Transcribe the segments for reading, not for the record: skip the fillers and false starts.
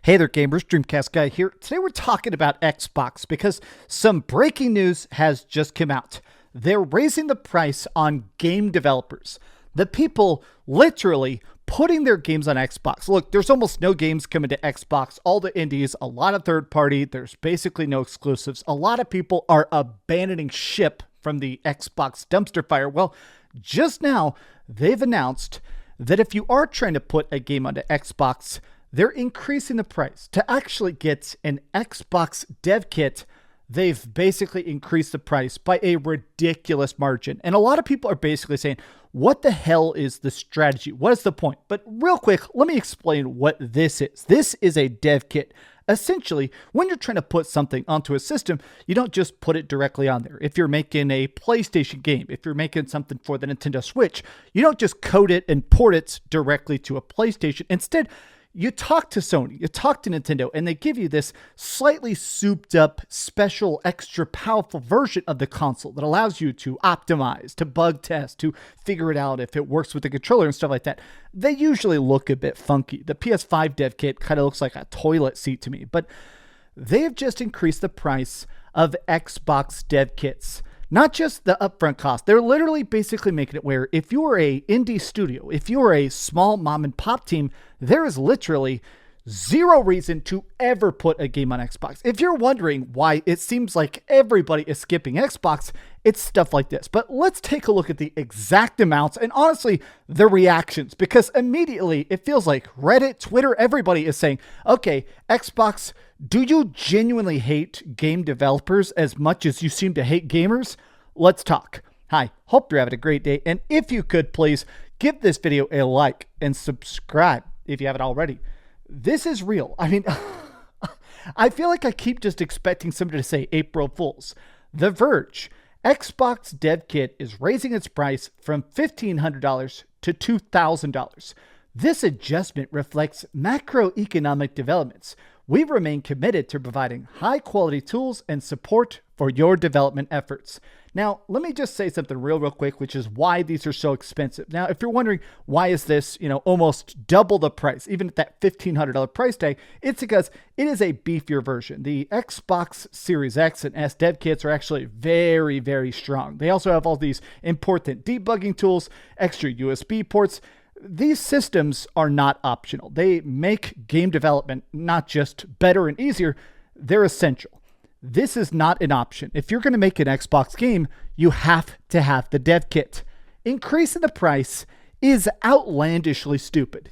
Hey there, gamers. DreamcastGuy here. Today we're talking about Xbox because some breaking news has just come out. They're raising the price on game developers. The people literally putting their games on Xbox. Look, there's almost no games coming to Xbox. All the indies, a lot of third party. There's basically no exclusives. A lot of people are abandoning ship from the Xbox dumpster fire. Well, just now they've announced that if you are trying to put a game onto Xbox, they're increasing the price. To actually get an Xbox dev kit, they've basically increased the price by a ridiculous margin. And a lot of people are basically saying, what the hell is the strategy? What is the point? But real quick, let me explain what this is. This is a dev kit. Essentially, when you're trying to put something onto a system, you don't just put it directly on there. If you're making a PlayStation game, if you're making something for the Nintendo Switch, you don't just code it and port it directly to a PlayStation. Instead, you talk to Sony, you talk to Nintendo, and they give you this slightly souped up, special, extra powerful version of the console that allows you to optimize, to bug test, to figure it out if it works with the controller and stuff like that. They usually look a bit funky. The PS5 dev kit kind of looks like a toilet seat to me, but they have just increased the price of Xbox dev kits. Not just the upfront cost. They're literally basically making it where if you're a indie studio, if you're a small mom and pop team, there is literally zero reason to ever put a game on Xbox. If you're wondering why it seems like everybody is skipping Xbox, it's stuff like this. But let's take a look at the exact amounts and honestly, the reactions, because immediately it feels like Reddit, Twitter, everybody is saying, okay, Xbox, do you genuinely hate game developers as much as you seem to hate gamers? Let's talk. Hi, hope you're having a great day. And if you could, please give this video a like and subscribe if you haven't already. This is real. I mean, I feel like I keep just expecting somebody to say April Fools. The Verge, Xbox dev kit is raising its price from $1,500 to $2,000. This adjustment reflects macroeconomic developments. We remain committed to providing high-quality tools and support for your development efforts. Now, let me just say something real quick, which is why these are so expensive. Now, if you're wondering why is this, almost double the price, even at that $1,500 price tag, it's because it is a beefier version. The Xbox Series X and S dev kits are actually very, very strong. They also have all these important debugging tools, extra USB ports. These systems are not optional. They make game development not just better and easier, they're essential. This is not an option. If you're going to make an Xbox game, you have to have the dev kit. Increasing the price is outlandishly stupid.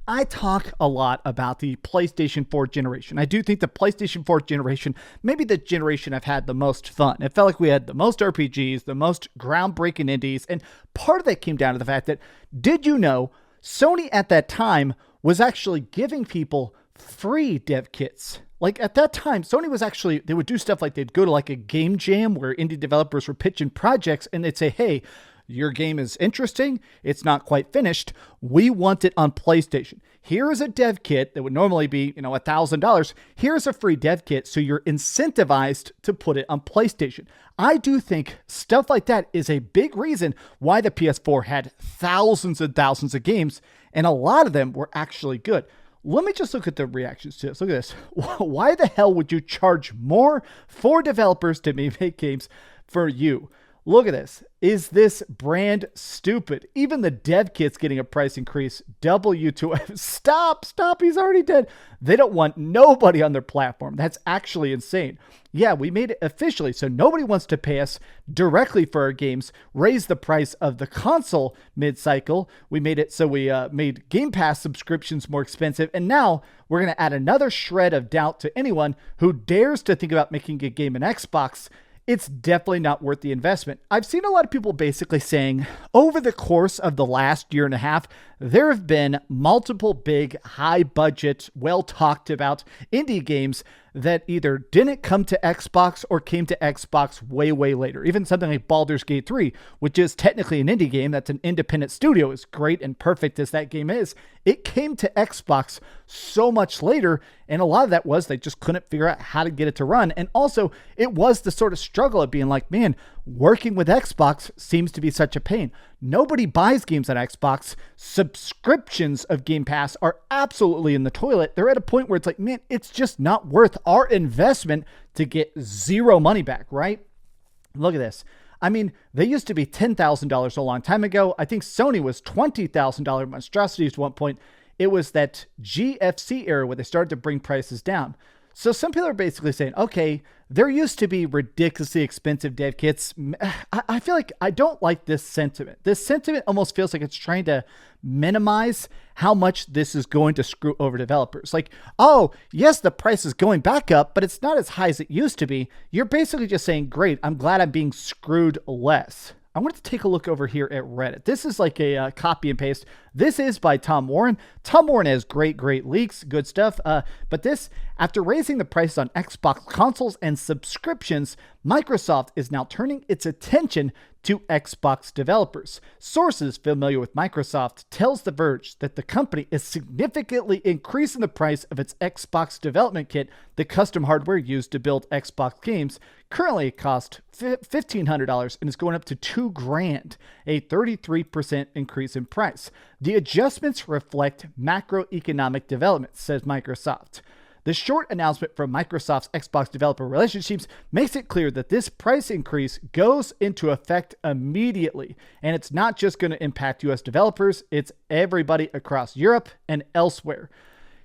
I talk a lot about the PlayStation 4 generation. I do think the PlayStation 4 generation, maybe the generation I've had the most fun. It felt like we had the most RPGs, the most groundbreaking indies, and part of that came down to the fact that, did you know, Sony at that time was actually giving people free dev kits. Like at that time, Sony was actually, they would do stuff like they'd go to like a game jam where indie developers were pitching projects and they'd say, hey, your game is interesting. It's not quite finished. We want it on PlayStation. Here is a dev kit that would normally be, $1,000. Here's a free dev kit. So you're incentivized to put it on PlayStation. I do think stuff like that is a big reason why the PS4 had thousands and thousands of games, and a lot of them were actually good. Let me just look at the reactions to this. Look at this. Why the hell would you charge more for developers to make games for you? Look at this. Is this brand stupid? Even the dev kit's getting a price increase. W2F. Stop. He's already dead. They don't want nobody on their platform. That's actually insane. Yeah, we made it officially, so nobody wants to pay us directly for our games. Raise the price of the console mid-cycle. We made it so we made Game Pass subscriptions more expensive. And now we're going to add another shred of doubt to anyone who dares to think about making a game in Xbox. It's definitely not worth the investment. I've seen a lot of people basically saying over the course of the last year and a half, there have been multiple big, high budget, well talked about indie games that either didn't come to Xbox or came to Xbox way, way later. Even something like Baldur's Gate 3, which is technically an indie game, that's an independent studio, as great and perfect as that game is, it came to Xbox so much later, and a lot of that was they just couldn't figure out how to get it to run. And also, it was the sort of struggle of being like, man, working with Xbox seems to be such a pain. Nobody buys games on Xbox. Subscriptions of Game Pass are absolutely in the toilet. They're at a point where it's like, man, it's just not worth our investment to get zero money back, right? Look at this. I mean, they used to be $10,000 a long time ago. I think Sony was $20,000 monstrosities at one point. It was that GFC era where they started to bring prices down. So some people are basically saying, okay, there used to be ridiculously expensive dev kits. I feel like I don't like this sentiment. This sentiment almost feels like it's trying to minimize how much this is going to screw over developers. Like, oh, yes, the price is going back up, but it's not as high as it used to be. You're basically just saying, great, I'm glad I'm being screwed less. I wanted to take a look over here at Reddit. This is like a copy and paste. This is by Tom Warren. Tom Warren has great leaks, good stuff. But this, after raising the prices on Xbox consoles and subscriptions, Microsoft is now turning its attention to Xbox developers. Sources familiar with Microsoft tells The Verge that the company is significantly increasing the price of its Xbox development kit, the custom hardware used to build Xbox games. Currently, it costs $1,500 and is going up to $2,000, a 33% increase in price. The adjustments reflect macroeconomic developments, says Microsoft. The short announcement from Microsoft's Xbox developer relationships makes it clear that this price increase goes into effect immediately, and it's not just going to impact US developers, it's everybody across Europe and elsewhere.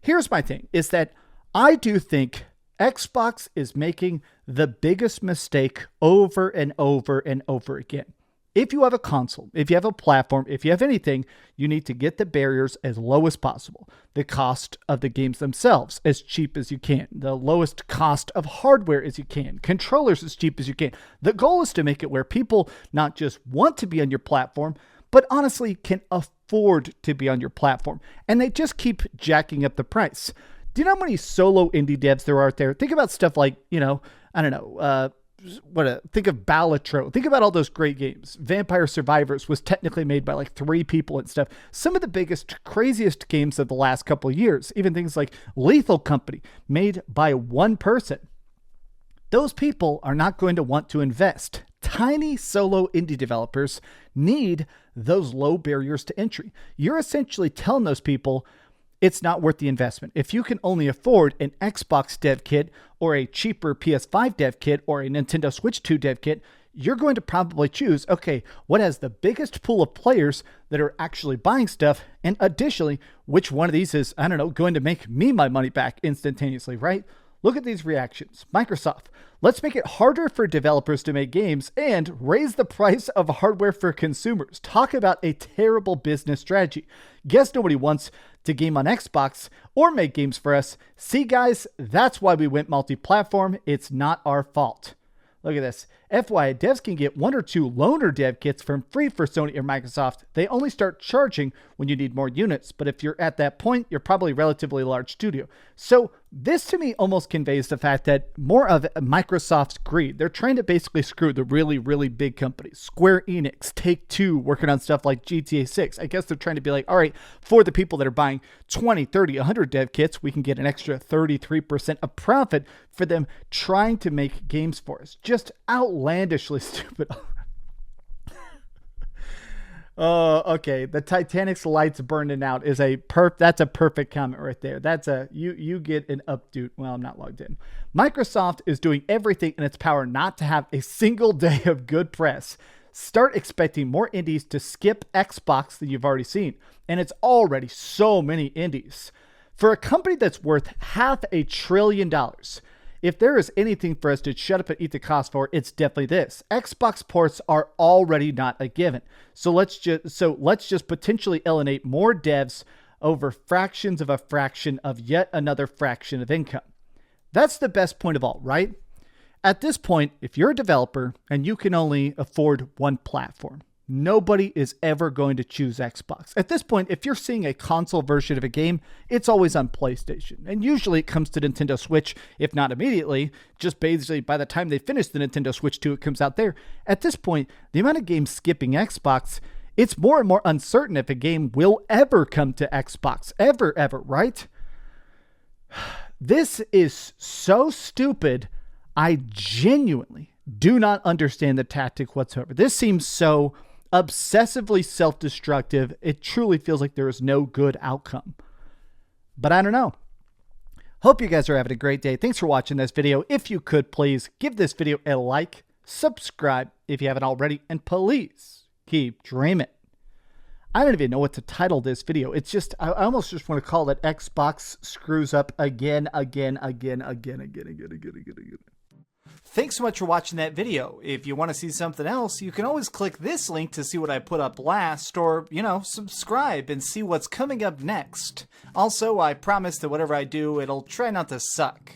Here's my thing, is that I do think Xbox is making the biggest mistake over and over and over again. If you have a console, if you have a platform, if you have anything, you need to get the barriers as low as possible. The cost of the games themselves as cheap as you can. The lowest cost of hardware as you can. Controllers as cheap as you can. The goal is to make it where people not just want to be on your platform, but honestly can afford to be on your platform. And they just keep jacking up the price. Do you know how many solo indie devs there are out there? Think about stuff like, think of Balatro. Think about all those great games. Vampire Survivors was technically made by like 3 people and stuff. Some of the biggest, craziest games of the last couple of years, even things like Lethal Company, made by 1 person. Those people are not going to want to invest. Tiny solo indie developers need those low barriers to entry. You're essentially telling those people, it's not worth the investment. If you can only afford an Xbox dev kit or a cheaper PS5 dev kit or a Nintendo Switch 2 dev kit, you're going to probably choose, okay, what has the biggest pool of players that are actually buying stuff? And additionally, which one of these is, going to make me my money back instantaneously, right? Look at these reactions. Microsoft, let's make it harder for developers to make games and raise the price of hardware for consumers. Talk about a terrible business strategy. Guess nobody wants to game on Xbox or make games for us. See, guys, that's why we went multi-platform. It's not our fault. Look at this. FYI, devs can get 1 or 2 loaner dev kits for free for Sony or Microsoft. They only start charging when you need more units, but if you're at that point, you're probably a relatively large studio. So this to me almost conveys the fact that more of Microsoft's greed. They're trying to basically screw the really, really big companies. Square Enix, Take-Two, working on stuff like GTA 6. I guess they're trying to be like, all right, for the people that are buying 20, 30, 100 dev kits, we can get an extra 33% of profit for them trying to make games for us. Just outlandishly stupid. Oh, okay. The Titanic's lights burning out is that's a perfect comment right there. That's you get an update. Well, I'm not logged in. Microsoft is doing everything in its power not to have a single day of good press. Start expecting more indies to skip Xbox than you've already seen. And it's already so many indies. For a company that's worth $500 billion, if there is anything for us to shut up and eat the cost for, it's definitely this. Xbox ports are already not a given. So let's just potentially alienate more devs over fractions of a fraction of yet another fraction of income. That's the best point of all, right? At this point, if you're a developer and you can only afford one platform, nobody is ever going to choose Xbox. At this point, if you're seeing a console version of a game, it's always on PlayStation. And usually it comes to Nintendo Switch, if not immediately, just basically by the time they finish the Nintendo Switch 2, it comes out there. At this point, the amount of games skipping Xbox, it's more and more uncertain if a game will ever come to Xbox. Ever, right? This is so stupid. I genuinely do not understand the tactic whatsoever. This seems so obsessively self-destructive. It truly feels like there is no good outcome. But I don't know. Hope you guys are having a great day. Thanks for watching this video. If you could, please give this video a like, subscribe if you haven't already, and please keep dreaming. I don't even know what to title this video. It's just, I almost just want to call it Xbox screws up again. Thanks so much for watching that video. If you want to see something else, you can always click this link to see what I put up last, or, subscribe and see what's coming up next. Also, I promise that whatever I do, it'll try not to suck.